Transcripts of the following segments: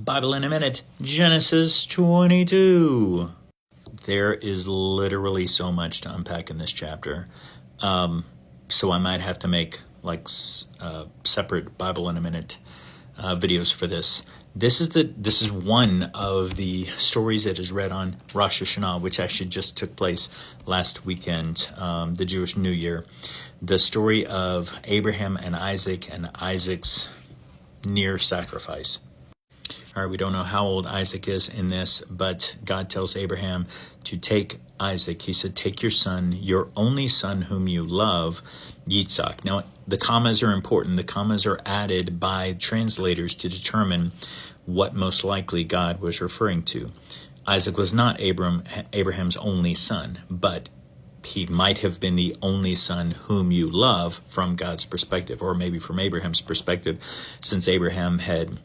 Bible in a Minute, Genesis 22. There is literally so much to unpack in this chapter. So I might have to make separate Bible in a Minute videos for this. This is one of the stories that is read on Rosh Hashanah, which actually just took place last weekend, the Jewish New Year. The story of Abraham and Isaac's near sacrifice. All right, we don't know how old Isaac is in this, but God tells Abraham to take Isaac. He said, take your son, your only son whom you love, Yitzhak. Now, the commas are important. The commas are added by translators to determine what most likely God was referring to. Isaac was not Abraham's only son, but he might have been the only son whom you love from God's perspective, or maybe from Abraham's perspective, since Abraham had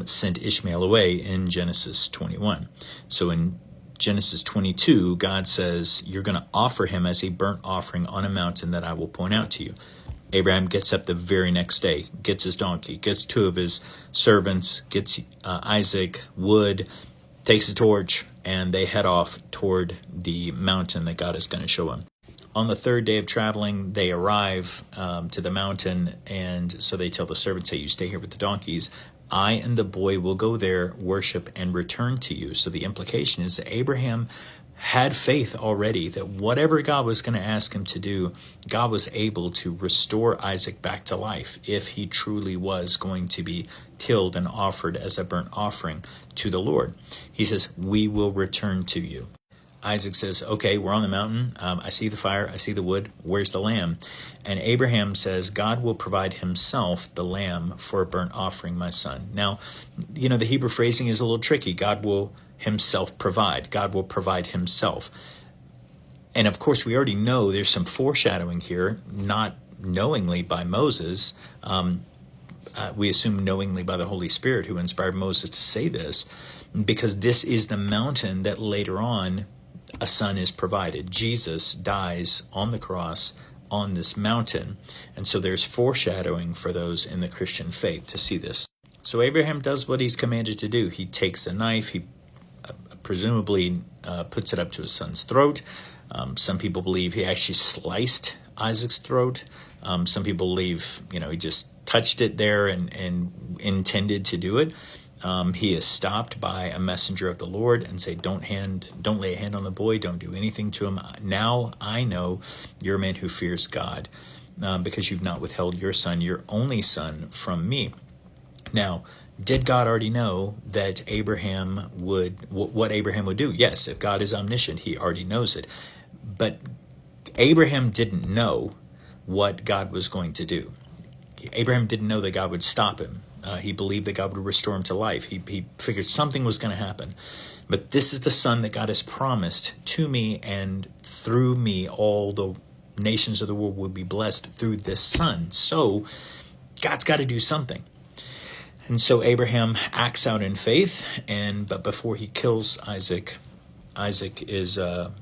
sent Ishmael away in Genesis 21. So in Genesis 22, God says, you're going to offer him as a burnt offering on a mountain that I will point out to you. Abraham gets up the very next day, gets his donkey, gets two of his servants, gets Isaac, wood, takes a torch, and they head off toward the mountain that God is going to show him. On the third day of traveling, they arrive to the mountain, and so they tell the servants, hey, you stay here with the donkeys. I and the boy will go there, worship, and return to you. So the implication is that Abraham had faith already that whatever God was going to ask him to do, God was able to restore Isaac back to life if he truly was going to be killed and offered as a burnt offering to the Lord. He says, we will return to you. Isaac says, okay, we're on the mountain. I see the fire. I see the wood. Where's the lamb? And Abraham says, God will provide himself the lamb for a burnt offering, my son. Now, the Hebrew phrasing is a little tricky. God will himself provide. God will provide himself. And of course, we already know there's some foreshadowing here, not knowingly by Moses. We assume knowingly by the Holy Spirit who inspired Moses to say this, because this is the mountain that later on a son is provided. Jesus dies on the cross on this mountain. And so there's foreshadowing for those in the Christian faith to see this. So Abraham does what he's commanded to do. He takes a knife. He presumably puts it up to his son's throat. Some people believe he actually sliced Isaac's throat. Some people believe, he just touched it there and intended to do it. He is stopped by a messenger of the Lord and say, don't lay a hand on the boy. Don't do anything to him. Now I know you're a man who fears God because you've not withheld your son, your only son, from me. Now, did God already know that what Abraham would do? Yes, if God is omniscient, he already knows it. But Abraham didn't know what God was going to do. Abraham didn't know that God would stop him. He believed that God would restore him to life. He figured something was going to happen. But this is the son that God has promised to me, and through me all the nations of the world will be blessed through this son. So God's got to do something. And so Abraham acts out in faith, but before he kills Isaac, Isaac is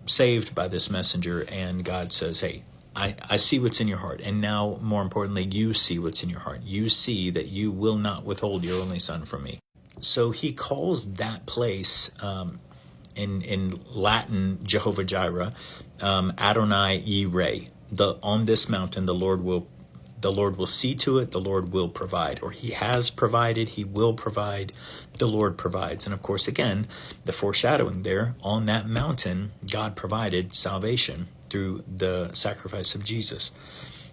saved by this messenger, and God says, hey, I see what's in your heart. And now, more importantly, you see what's in your heart. You see that you will not withhold your only son from me. So he calls that place, in Latin, Jehovah Jireh, Adonai Yireh. On this mountain, the Lord will see to it, the Lord will provide. Or he has provided, he will provide, the Lord provides. And of course, again, the foreshadowing there, on that mountain, God provided salvation through the sacrifice of Jesus.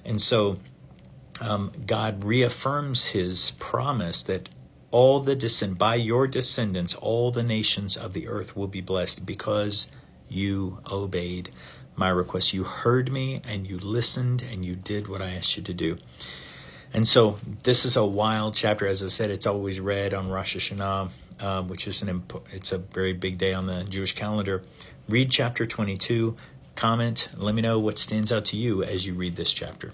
And so God reaffirms his promise that by your descendants, all the nations of the earth will be blessed because you obeyed my request. You heard me and you listened and you did what I asked you to do. And so this is a wild chapter. As I said, it's always read on Rosh Hashanah, which is it's a very big day on the Jewish calendar. Read chapter 22. Comment, let me know what stands out to you as you read this chapter.